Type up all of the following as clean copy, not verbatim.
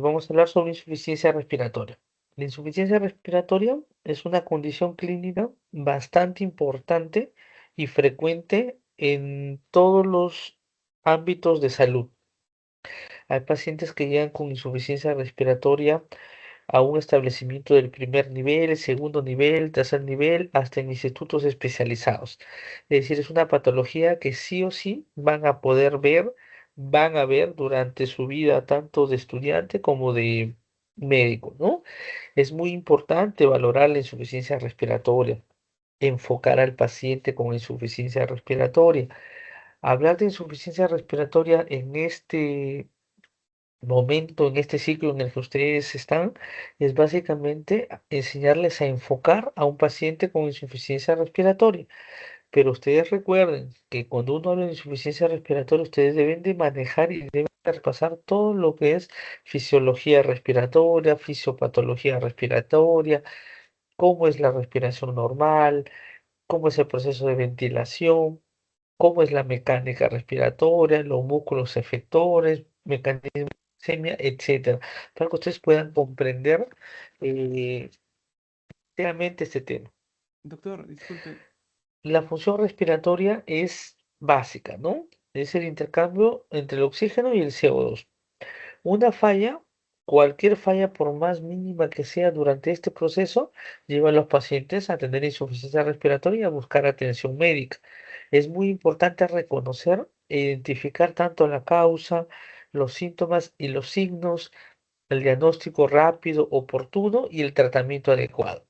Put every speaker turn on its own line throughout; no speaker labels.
Vamos a hablar sobre insuficiencia respiratoria. La insuficiencia respiratoria es una condición clínica bastante importante y frecuente en todos los ámbitos de salud. Hay pacientes que llegan con insuficiencia respiratoria a un establecimiento del primer nivel, segundo nivel, tercer nivel, hasta en institutos especializados. Es decir, es una patología que sí o sí van a poder ver, van a ver durante su vida, tanto de estudiante como de médico, ¿no? Es muy importante valorar la insuficiencia respiratoria, enfocar al paciente con insuficiencia respiratoria. Hablar de insuficiencia respiratoria en este momento, en este ciclo en el que ustedes están, es básicamente enseñarles a enfocar a un paciente con insuficiencia respiratoria. Pero ustedes recuerden que cuando uno habla de insuficiencia respiratoria, ustedes deben de manejar y deben de repasar todo lo que es fisiología respiratoria, fisiopatología respiratoria, cómo es la respiración normal, cómo es el proceso de ventilación, cómo es la mecánica respiratoria, los músculos efectores, mecanismos semia, etcétera, para que ustedes puedan comprender eh, claramente este tema.
Doctor, disculpe.
La función respiratoria es básica, ¿no? Es el intercambio entre el oxígeno y el CO2. Una falla, cualquier falla, por más mínima que sea durante este proceso, lleva a los pacientes a tener insuficiencia respiratoria y a buscar atención médica. Es muy importante reconocer e identificar tanto la causa, los síntomas y los signos, el diagnóstico rápido, oportuno y el tratamiento adecuado.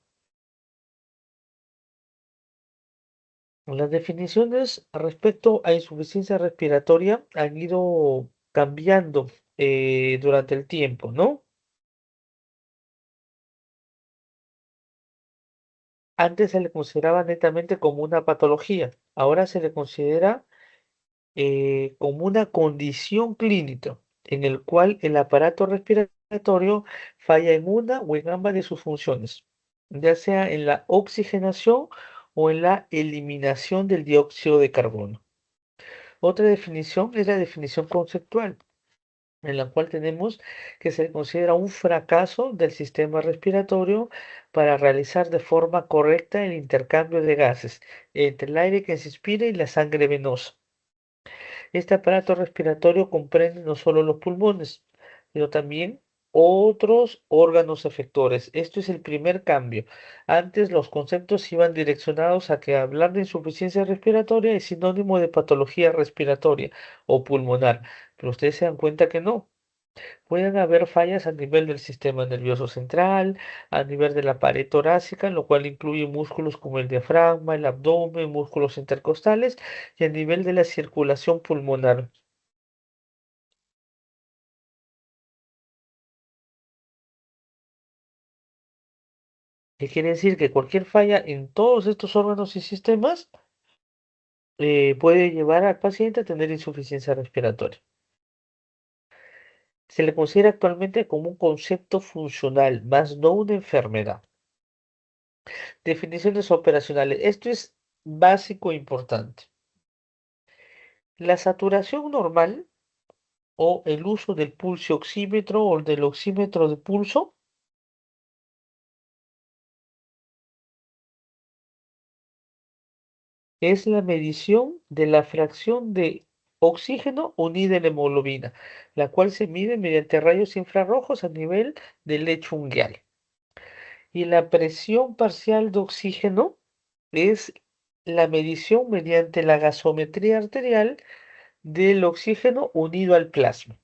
Las definiciones respecto a insuficiencia respiratoria han ido cambiando durante el tiempo, ¿no? Antes se le consideraba netamente como una patología, ahora se le considera como una condición clínica en el cual el aparato respiratorio falla en una o en ambas de sus funciones, ya sea en la oxigenación o en la eliminación del dióxido de carbono. Otra definición es la definición conceptual, en la cual tenemos que se considera un fracaso del sistema respiratorio para realizar de forma correcta el intercambio de gases entre el aire que se inspira y la sangre venosa. Este aparato respiratorio comprende no solo los pulmones, sino también otros órganos efectores. Esto es el primer cambio. Antes los conceptos iban direccionados a que hablar de insuficiencia respiratoria es sinónimo de patología respiratoria o pulmonar, pero ustedes se dan cuenta que no. Pueden haber fallas a nivel del sistema nervioso central, a nivel de la pared torácica, lo cual incluye músculos como el diafragma, el abdomen, músculos intercostales y a nivel de la circulación pulmonar. ¿Qué quiere decir? Que cualquier falla en todos estos órganos y sistemas puede llevar al paciente a tener insuficiencia respiratoria. Se le considera actualmente como un concepto funcional, más no una enfermedad. Definiciones operacionales. Esto es básico e importante. La saturación normal o el uso del pulso oxímetro o del oxímetro de pulso es la medición de la fracción de oxígeno unida en hemoglobina, la cual se mide mediante rayos infrarrojos a nivel del lecho unguial. Y la presión parcial de oxígeno es la medición mediante la gasometría arterial del oxígeno unido al plasma.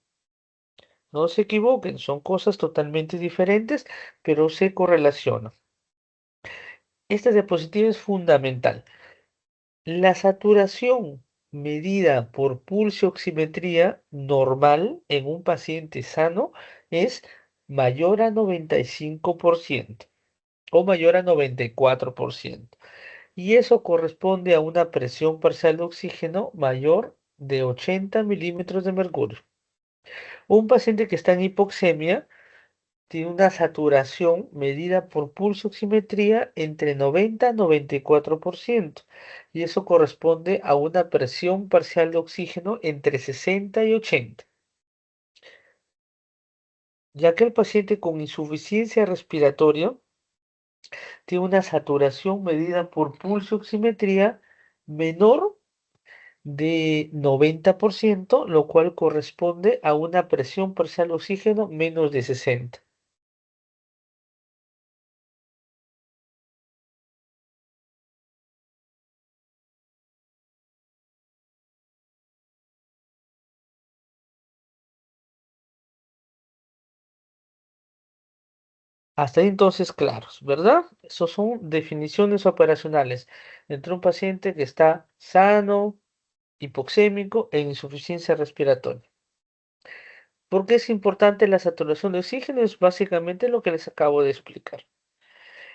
No se equivoquen, son cosas totalmente diferentes, pero se correlacionan. Esta diapositiva es fundamental. La saturación medida por pulso oximetría normal en un paciente sano es mayor a 95% o mayor a 94%. Y eso corresponde a una presión parcial de oxígeno mayor de 80 milímetros de mercurio. Un paciente que está en hipoxemia tiene una saturación medida por pulso oximetría entre 90 y 94%, y eso corresponde a una presión parcial de oxígeno entre 60 y 80. ya que el paciente con insuficiencia respiratoria tiene una saturación medida por pulso oximetría menor de 90%, lo cual corresponde a una presión parcial de oxígeno menos de 60. Hasta ahí entonces claros, ¿verdad? Esas son definiciones operacionales entre un paciente que está sano, hipoxémico e insuficiencia respiratoria. ¿Por qué es importante la saturación de oxígeno? Es básicamente lo que les acabo de explicar.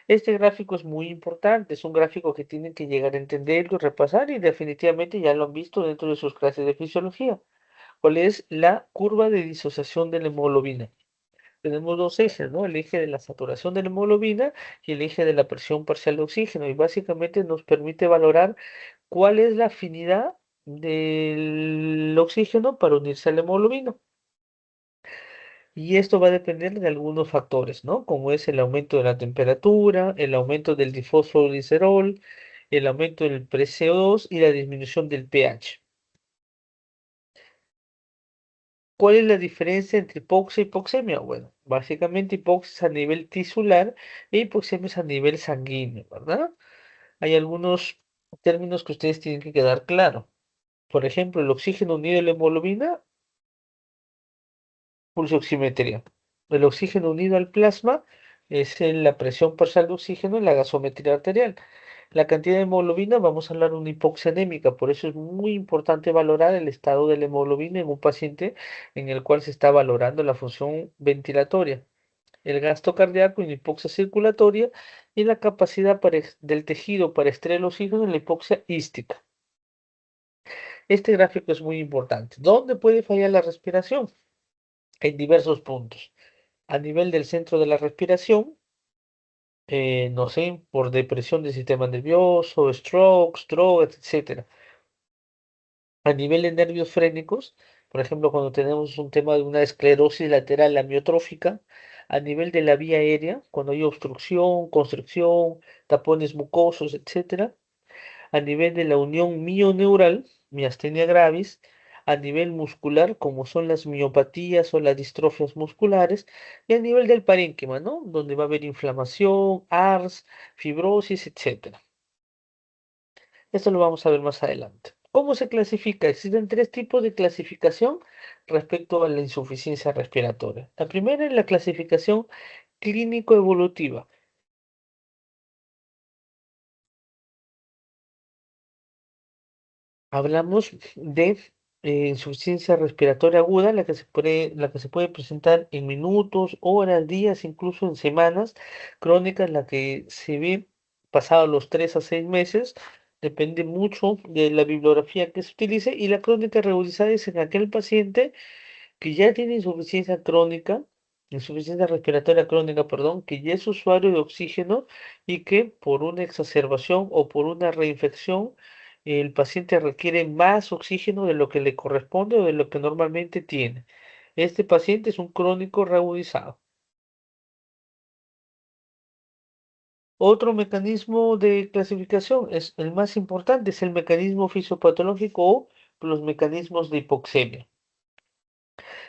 Este gráfico es muy importante, es un gráfico que tienen que llegar a entenderlo, repasar y definitivamente ya lo han visto dentro de sus clases de fisiología. ¿Cuál es la curva de disociación de la hemoglobina? Tenemos dos ejes, ¿no? El eje de la saturación de la hemoglobina y el eje de la presión parcial de oxígeno. Y básicamente nos permite valorar cuál es la afinidad del oxígeno para unirse a la hemoglobina. Y esto va a depender de algunos factores, ¿no? Como es el aumento de la temperatura, el aumento del difosforoglicerol, el aumento del pre-CO2 y la disminución del pH. ¿Cuál es la diferencia entre hipoxia y hipoxemia? Bueno, básicamente hipoxia es a nivel tisular e hipoxemia es a nivel sanguíneo, ¿verdad? Hay algunos términos que ustedes tienen que quedar claro. Por ejemplo, el oxígeno unido a la hemoglobina, pulsoximetría. El oxígeno unido al plasma es la presión parcial de oxígeno en la gasometría arterial. La cantidad de hemoglobina, vamos a hablar de una hipoxia anémica, por eso es muy importante valorar el estado de la hemoglobina en un paciente en el cual se está valorando la función ventilatoria, el gasto cardíaco en hipoxia circulatoria y la capacidad del tejido para extraer el oxígeno en la hipoxia ística. Este gráfico es muy importante. ¿Dónde puede fallar la respiración? En diversos puntos. A nivel del centro de la respiración, no sé, por depresión del sistema nervioso, strokes, drogas, etcétera. A nivel de nervios frénicos, por ejemplo, cuando tenemos un tema de una esclerosis lateral amiotrófica, a nivel de la vía aérea, cuando hay obstrucción, constricción, tapones mucosos, etcétera, a nivel de la unión mioneural, miastenia gravis, a nivel muscular, como son las miopatías o las distrofias musculares, y a nivel del parénquima, ¿no? Donde va a haber inflamación, ARS, fibrosis, etcétera. Esto lo vamos a ver más adelante. ¿Cómo se clasifica? Existen tres tipos de clasificación respecto a la insuficiencia respiratoria. La primera es la clasificación clínico-evolutiva. Hablamos de insuficiencia respiratoria aguda, la que se puede presentar en minutos, horas, días, incluso en semanas. Crónica, la que se ve pasados los 3 a 6 meses. Depende mucho de la bibliografía que se utilice. Y la crónica regularizada es en aquel paciente que ya tiene insuficiencia respiratoria crónica, perdón, que ya es usuario de oxígeno y que por una exacerbación o por una reinfección, el paciente requiere más oxígeno de lo que le corresponde o de lo que normalmente tiene. Este paciente es un crónico reagudizado. Otro mecanismo de clasificación es el más importante, es el mecanismo fisiopatológico o los mecanismos de hipoxemia.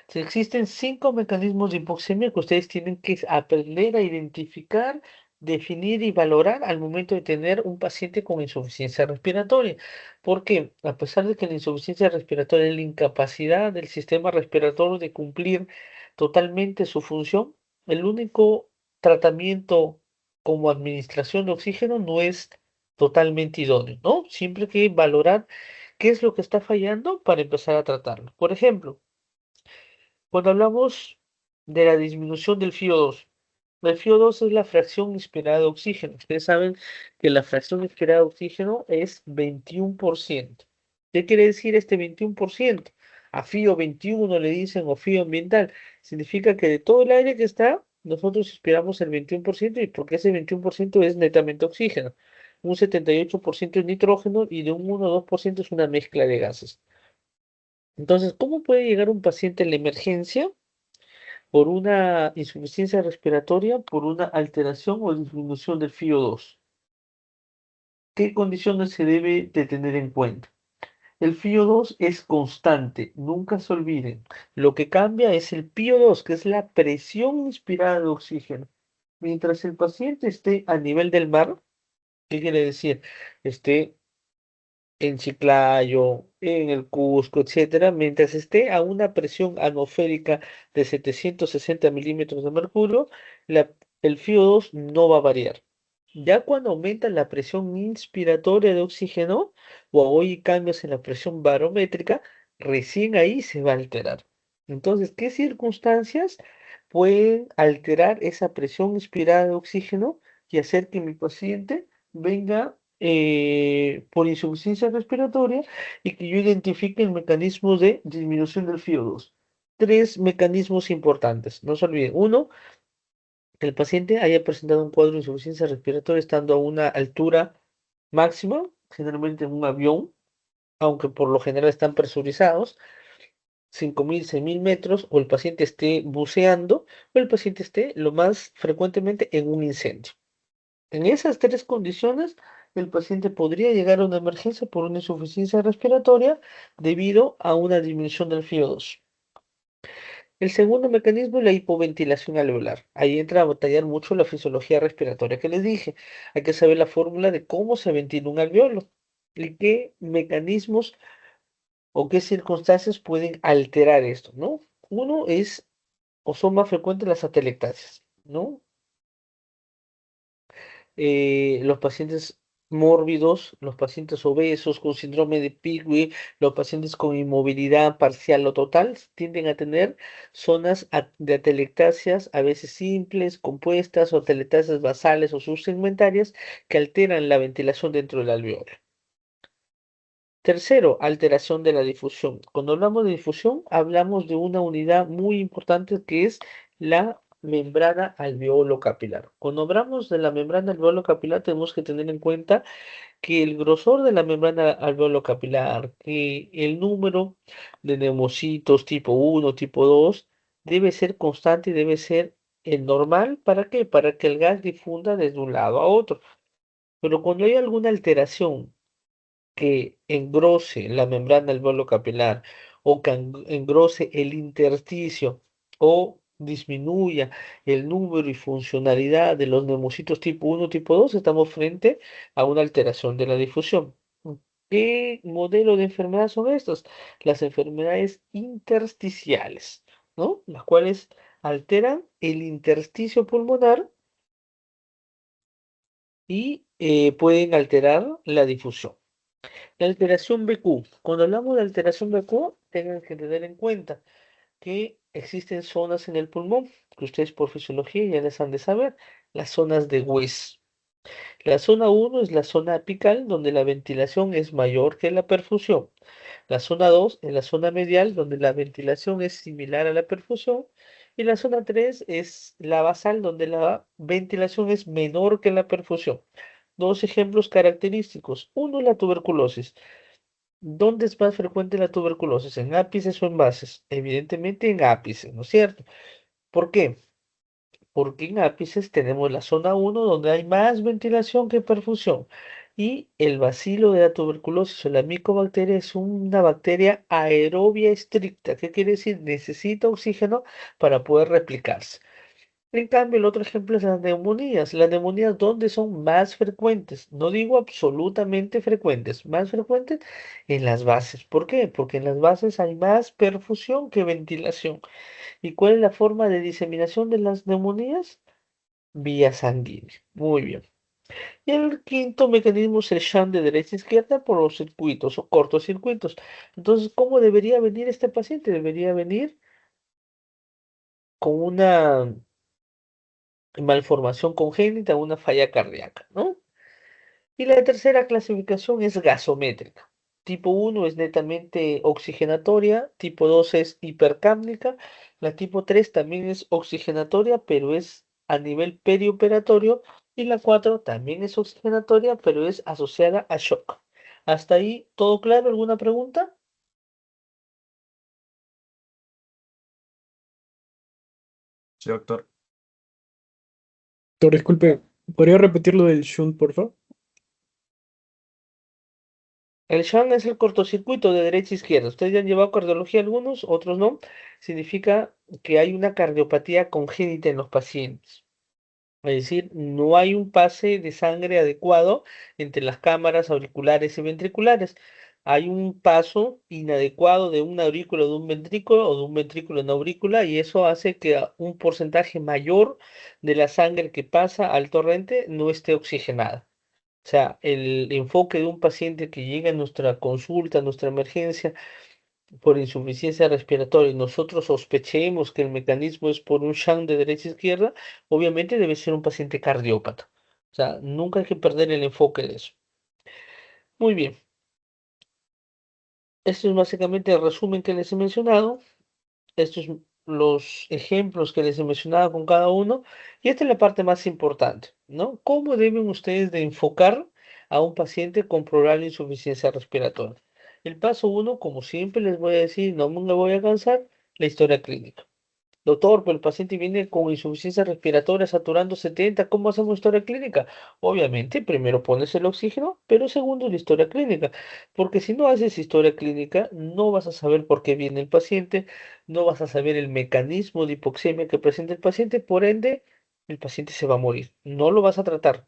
Si existen 5 mecanismos de hipoxemia que ustedes tienen que aprender a identificar, definir y valorar al momento de tener un paciente con insuficiencia respiratoria. Porque a pesar de que la insuficiencia respiratoria es la incapacidad del sistema respiratorio de cumplir totalmente su función, el único tratamiento como administración de oxígeno no es totalmente idóneo, ¿no? Siempre hay que valorar qué es lo que está fallando para empezar a tratarlo. Por ejemplo, cuando hablamos de la disminución del FiO2, el FiO2 es la fracción inspirada de oxígeno. Ustedes saben que la fracción inspirada de oxígeno es 21%. ¿Qué quiere decir este 21%? A FiO 21 le dicen o FiO ambiental. Significa que de todo el aire que está, nosotros inspiramos el 21% y porque ese 21% es netamente oxígeno. Un 78% es nitrógeno y de un 1 o 2% es una mezcla de gases. Entonces, ¿cómo puede llegar un paciente en la emergencia por una insuficiencia respiratoria, por una alteración o disminución del FiO2. ¿Qué condiciones se debe de tener en cuenta? El FiO2 es constante, nunca se olviden. Lo que cambia es el PiO2, que es la presión inspirada de oxígeno. Mientras el paciente esté a nivel del mar, ¿qué quiere decir? Esté en Chiclayo, en el Cusco, etcétera, mientras esté a una presión atmosférica de 760 milímetros de mercurio, el FiO2 no va a variar. Ya cuando aumenta la presión inspiratoria de oxígeno o hay cambios en la presión barométrica, recién ahí se va a alterar. Entonces, ¿qué circunstancias pueden alterar esa presión inspirada de oxígeno y hacer que mi paciente venga por insuficiencia respiratoria y que yo identifique el mecanismo de disminución del FiO2? Tres mecanismos importantes, no se olviden. Uno, que el paciente haya presentado un cuadro de insuficiencia respiratoria estando a una altura máxima, generalmente en un avión, aunque por lo general están presurizados, 5.000, 6.000 metros, o el paciente esté buceando, o el paciente esté lo más frecuentemente en un incendio. En esas tres condiciones, el paciente podría llegar a una emergencia por una insuficiencia respiratoria debido a una disminución del FiO2. El segundo mecanismo es la hipoventilación alveolar. Ahí entra a batallar mucho la fisiología respiratoria que les dije. Hay que saber la fórmula de cómo se ventila un alveolo y qué mecanismos o qué circunstancias pueden alterar esto, ¿no? Uno es, o son más frecuentes las atelectasias, ¿no? Los pacientes mórbidos, los pacientes obesos con síndrome de Pigui, los pacientes con inmovilidad parcial o total, tienden a tener zonas de atelectasias, a veces simples, compuestas o atelectasias basales o subsegmentarias que alteran la ventilación dentro del alveolo. Tercero, alteración de la difusión. Cuando hablamos de difusión, hablamos de una unidad muy importante que es la membrana alveolo capilar. Cuando hablamos de la membrana alveolo capilar, tenemos que tener en cuenta que el grosor de la membrana alveolo capilar, que el número de neumocitos tipo 1, tipo 2, debe ser constante y debe ser el normal. ¿Para qué? Para que el gas difunda desde un lado a otro. Pero cuando hay alguna alteración que engrose la membrana del bolo capilar o que engrose el intersticio o disminuya el número y funcionalidad de los neumocitos tipo 1, tipo 2, estamos frente a una alteración de la difusión. ¿Qué modelo de enfermedad son estos? Las enfermedades intersticiales, ¿no? Las cuales alteran el intersticio pulmonar y pueden alterar la difusión. La alteración BQ. Cuando hablamos de alteración BQ, tengan que tener en cuenta que existen zonas en el pulmón, que ustedes por fisiología ya les han de saber, las zonas de West. La zona 1 es la zona apical, donde la ventilación es mayor que la perfusión. La zona 2 es la zona medial, donde la ventilación es similar a la perfusión. Y la zona 3 es la basal, donde la ventilación es menor que la perfusión. Dos ejemplos característicos. Uno, la tuberculosis. ¿Dónde es más frecuente la tuberculosis? ¿En ápices o en bases? Evidentemente en ápices, ¿no es cierto? ¿Por qué? Porque en ápices tenemos la zona 1 donde hay más ventilación que perfusión. Y el bacilo de la tuberculosis o la micobacteria es una bacteria aerobia estricta. ¿Qué quiere decir? Necesita oxígeno para poder replicarse. En cambio, el otro ejemplo es las neumonías. Las neumonías, ¿dónde son más frecuentes? No digo absolutamente frecuentes, más frecuentes en las bases. ¿Por qué? Porque en las bases hay más perfusión que ventilación. ¿Y cuál es la forma de diseminación de las neumonías? Vía sanguínea. Muy bien. Y el quinto mecanismo es el shunt de derecha a izquierda por los circuitos o cortocircuitos. Entonces, ¿cómo debería venir este paciente? Debería venir con una malformación congénita, una falla cardíaca, ¿no? Y la tercera clasificación es gasométrica. Tipo 1 es netamente oxigenatoria, tipo 2 es hipercápnica, la tipo 3 también es oxigenatoria, pero es a nivel perioperatorio, y la 4 también es oxigenatoria, pero es asociada a shock. ¿Hasta ahí todo claro? ¿Alguna pregunta?
Sí, doctor.
Doctor, disculpe, ¿podría repetir lo del shunt, por favor?
El shunt es el cortocircuito de derecha a izquierda. Ustedes ya han llevado cardiología algunos, otros no. Significa que hay una cardiopatía congénita en los pacientes. Es decir, no hay un pase de sangre adecuado entre las cámaras auriculares y ventriculares. Hay un paso inadecuado de una aurícula de un ventrículo o de un ventrículo a una aurícula y eso hace que un porcentaje mayor de la sangre que pasa al torrente no esté oxigenada. O sea, el enfoque de un paciente que llega a nuestra consulta, a nuestra emergencia por insuficiencia respiratoria y nosotros sospechemos que el mecanismo es por un shunt de derecha a izquierda, obviamente debe ser un paciente cardiópata. O sea, nunca hay que perder el enfoque de eso. Muy bien, esto es básicamente el resumen que les he mencionado. Estos son los ejemplos que les he mencionado con cada uno. Y esta es la parte más importante, ¿no? ¿Cómo deben ustedes de enfocar a un paciente con probable insuficiencia respiratoria? El paso uno, como siempre les voy a decir, no me voy a cansar, la historia clínica. Doctor, pero el paciente viene con insuficiencia respiratoria saturando 70, ¿cómo hacemos historia clínica? Obviamente, primero pones el oxígeno, pero segundo la historia clínica, porque si no haces historia clínica, no vas a saber por qué viene el paciente, no vas a saber el mecanismo de hipoxemia que presenta el paciente, por ende, el paciente se va a morir. No lo vas a tratar,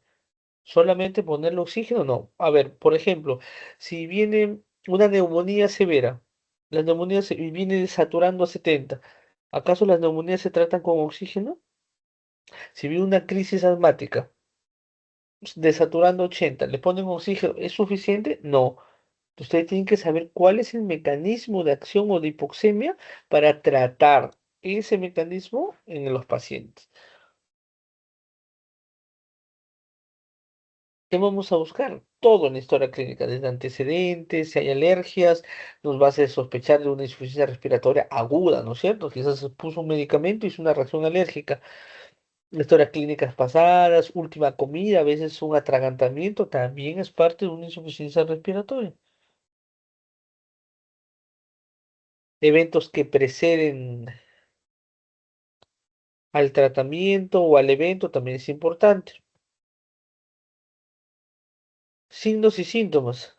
solamente ponerle oxígeno, no. A ver, por ejemplo, si viene una neumonía severa, la neumonía y viene saturando a 70. ¿Acaso las neumonías se tratan con oxígeno? Si viene una crisis asmática, desaturando 80, ¿le ponen oxígeno? ¿Es suficiente? No. Ustedes tienen que saber cuál es el mecanismo de acción o de hipoxemia para tratar ese mecanismo en los pacientes. ¿Qué vamos a buscar? Todo en la historia clínica, desde antecedentes, si hay alergias, nos va a hacer sospechar de una insuficiencia respiratoria aguda, ¿no es cierto? Quizás se puso un medicamento y hizo una reacción alérgica. Historias clínicas pasadas, última comida, a veces un atragantamiento, también es parte de una insuficiencia respiratoria. Eventos que preceden al tratamiento o al evento también es importante. Signos y síntomas.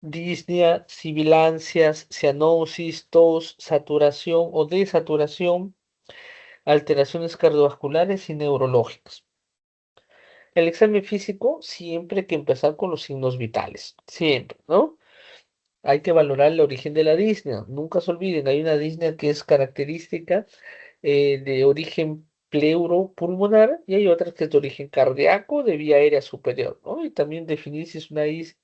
Disnea, sibilancias, cianosis, tos, saturación o desaturación, alteraciones cardiovasculares y neurológicas. El examen físico siempre hay que empezar con los signos vitales, siempre, ¿no? Hay que valorar el origen de la disnea. Nunca se olviden, hay una disnea que es característica de origen pleuropulmonar y hay otras que es de origen cardíaco de vía aérea superior, ¿no? Y también definir si es una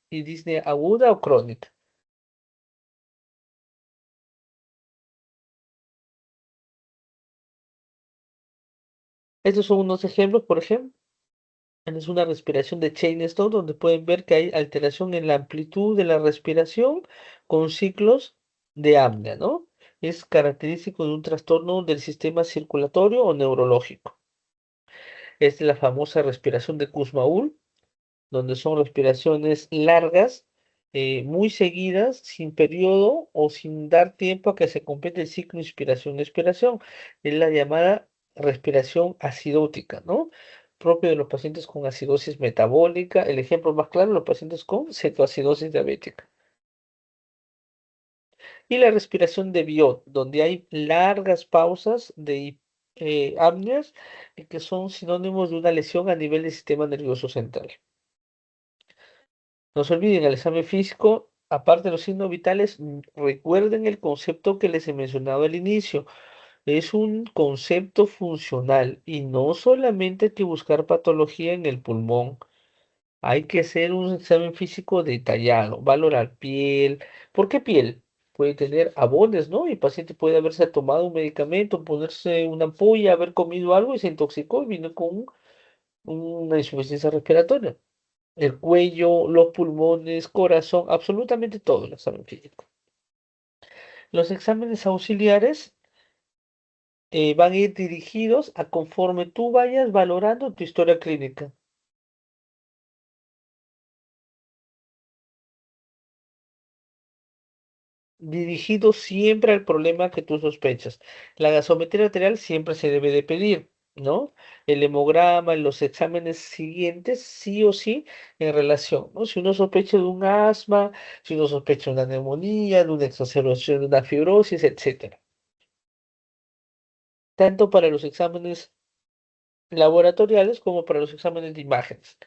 disnea aguda o crónica. Estos son unos ejemplos, por ejemplo, es una respiración de Chainston donde pueden ver que hay alteración en la amplitud de la respiración con ciclos de apnea, ¿no? Es característico de un trastorno del sistema circulatorio o neurológico. Es la famosa respiración de Kussmaul, donde son respiraciones largas, muy seguidas, sin periodo o sin dar tiempo a que se complete el ciclo inspiración-expiración. Es la llamada respiración acidótica, ¿no? Propio de los pacientes con acidosis metabólica. El ejemplo más claro, los pacientes con cetoacidosis diabética. Y la respiración de Biot, donde hay largas pausas de apneas que son sinónimos de una lesión a nivel del sistema nervioso central. No se olviden, el examen físico, aparte de los signos vitales, recuerden el concepto que les he mencionado al inicio. Es un concepto funcional y no solamente hay que buscar patología en el pulmón. Hay que hacer un examen físico detallado, valorar piel. ¿Por qué piel? Puede tener abones, ¿no? Y el paciente puede haberse tomado un medicamento, ponerse una ampolla, haber comido algo y se intoxicó y vino con una insuficiencia respiratoria. El cuello, los pulmones, corazón, absolutamente todo el examen físico. Los exámenes auxiliares van a ir dirigidos a conforme tú vayas valorando tu historia clínica. Dirigido siempre al problema que tú sospechas. La gasometría arterial siempre se debe de pedir, ¿no? El hemograma, los exámenes siguientes, sí o sí, en relación, ¿no? Si uno sospecha de un asma, si uno sospecha de una neumonía, de una exacerbación, de una fibrosis, etcétera. Tanto para los exámenes laboratoriales como para los exámenes de imágenes.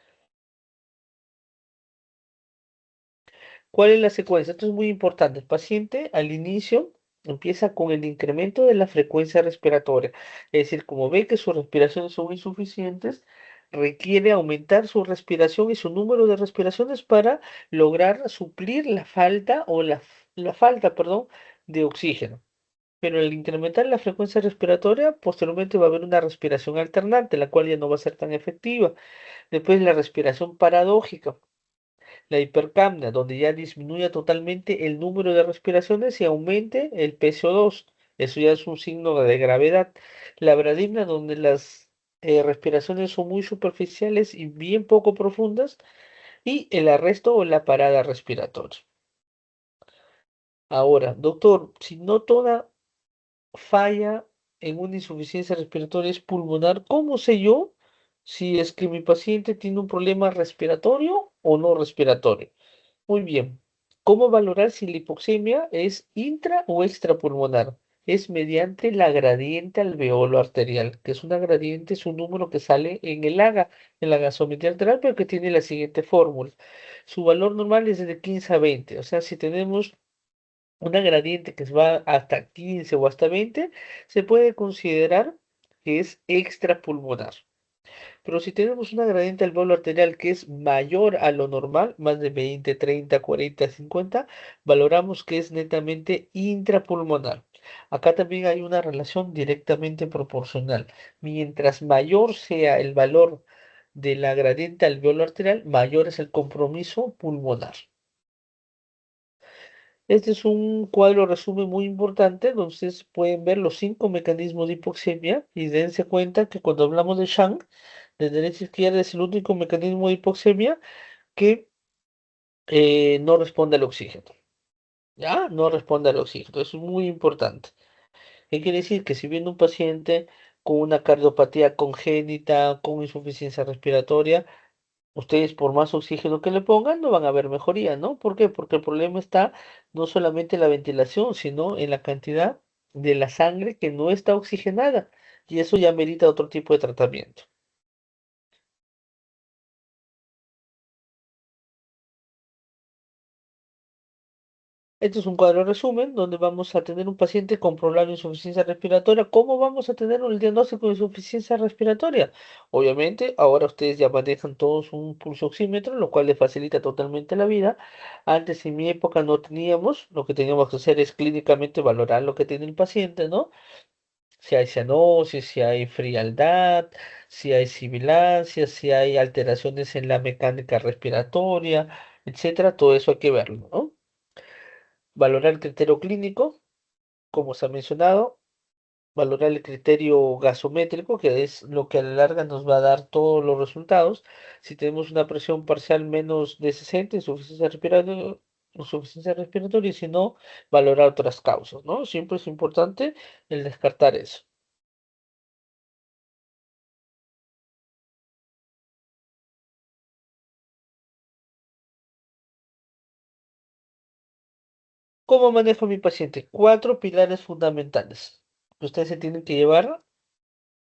¿Cuál es la secuencia? Esto es muy importante. El paciente al inicio empieza con el incremento de la frecuencia respiratoria. Es decir, como ve que sus respiraciones son insuficientes, requiere aumentar su respiración y su número de respiraciones para lograr suplir la falta o la falta, perdón, de oxígeno. Pero al incrementar la frecuencia respiratoria, posteriormente va a haber una respiración alternante, la cual ya no va a ser tan efectiva. Después la respiración paradójica, la hipercapnia, donde ya disminuya totalmente el número de respiraciones y aumente el PCO2. Eso ya es un signo de gravedad. La bradimia, donde las respiraciones son muy superficiales y bien poco profundas, y el arresto o la parada respiratoria. Ahora, doctor, si no toda falla en una insuficiencia respiratoria es pulmonar, ¿cómo sé yo si es que mi paciente tiene un problema respiratorio o no respiratorio? Muy bien. ¿Cómo valorar si la hipoxemia es intra o extrapulmonar? Es mediante la gradiente alveolo arterial, que es una gradiente, es un número que sale en el AGA, en la gasometría arterial, pero que tiene la siguiente fórmula. Su valor normal es de 15 a 20. O sea, si tenemos una gradiente que va hasta 15 o hasta 20, se puede considerar que es extrapulmonar. Pero si tenemos una gradiente alveolo arterial que es mayor a lo normal, más de 20, 30, 40, 50, valoramos que es netamente intrapulmonar. Acá también hay una relación directamente proporcional. Mientras mayor sea el valor de la gradiente alveolo arterial, mayor es el compromiso pulmonar. Este es un cuadro resumen muy importante donde ustedes pueden ver los 5 mecanismos de hipoxemia y dense cuenta que cuando hablamos de Shank, de derecha a izquierda es el único mecanismo de hipoxemia que no responde al oxígeno. ¿Ya? No responde al oxígeno. Eso es muy importante. ¿Qué quiere decir? Que si viene un paciente con una cardiopatía congénita, con insuficiencia respiratoria, ustedes por más oxígeno que le pongan no van a ver mejoría, ¿no? ¿Por qué? Porque el problema está no solamente en la ventilación, sino en la cantidad de la sangre que no está oxigenada. Y eso ya merita otro tipo de tratamiento. Este es un cuadro resumen donde vamos a tener un paciente con problema de insuficiencia respiratoria. ¿Cómo vamos a tener el diagnóstico de insuficiencia respiratoria? Obviamente, ahora ustedes ya manejan todos un pulso oxímetro, lo cual les facilita totalmente la vida. Antes, en mi época, no teníamos. Lo que teníamos que hacer es clínicamente valorar lo que tiene el paciente, ¿no? Si hay cianosis, si hay frialdad, si hay sibilancia, si hay alteraciones en la mecánica respiratoria, etcétera. Todo eso hay que verlo, ¿no? Valorar el criterio clínico, como se ha mencionado, valorar el criterio gasométrico, que es lo que a la larga nos va a dar todos los resultados. Si tenemos una presión parcial menos de 60, insuficiencia respiratoria, y si no, valorar otras causas, ¿no? Siempre es importante el descartar eso. ¿Cómo manejo a mi paciente? 4 pilares fundamentales que ustedes se tienen que llevar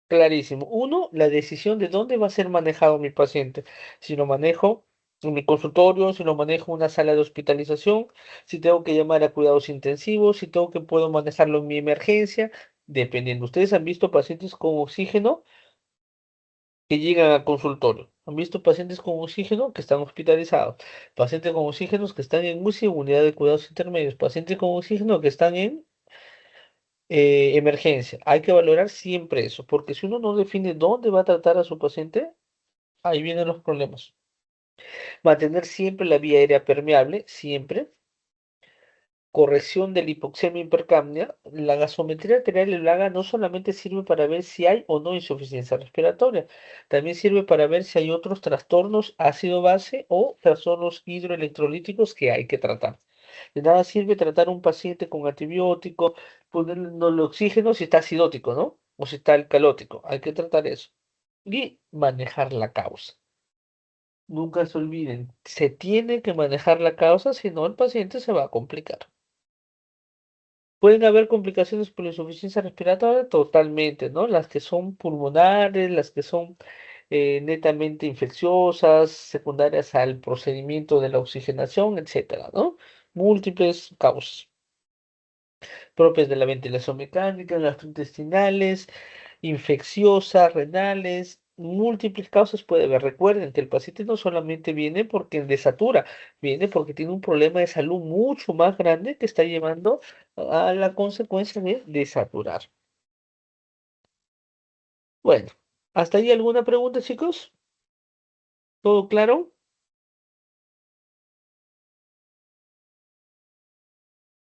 clarísimo. Uno, la decisión de dónde va a ser manejado mi paciente. Si lo manejo en mi consultorio, si lo manejo en una sala de hospitalización, si tengo que llamar a cuidados intensivos, si tengo que puedo manejarlo en mi emergencia, dependiendo. Ustedes han visto pacientes con oxígeno que llegan al consultorio. Han visto pacientes con oxígeno que están hospitalizados, pacientes con oxígenos que están en UCI, unidad de cuidados intermedios, pacientes con oxígeno que están en emergencia. Hay que valorar siempre eso, porque si uno no define dónde va a tratar a su paciente, ahí vienen los problemas. Mantener siempre la vía aérea permeable, siempre. corrección de la hipoxemia hipercapnia, la gasometría arterial elevaga no solamente sirve para ver si hay o no insuficiencia respiratoria, también sirve para ver si hay otros trastornos ácido-base o trastornos hidroelectrolíticos que hay que tratar. De nada sirve tratar a un paciente con antibiótico, ponerle el oxígeno si está acidótico, ¿no? O si está alcalótico. Hay que tratar eso. Y manejar la causa. Nunca se olviden, se tiene que manejar la causa, si no el paciente se va a complicar. Pueden haber complicaciones por insuficiencia respiratoria, totalmente, ¿no? Las que son pulmonares, las que son netamente infecciosas, secundarias al procedimiento de la oxigenación, etcétera, ¿no? Múltiples causas propias de la ventilación mecánica, gastrointestinales, infecciosas, renales, múltiples causas puede haber. Recuerden que el paciente no solamente viene porque desatura, viene porque tiene un problema de salud mucho más grande que está llevando a la consecuencia de desaturar. Bueno, ¿hasta ahí alguna pregunta, chicos? ¿Todo claro?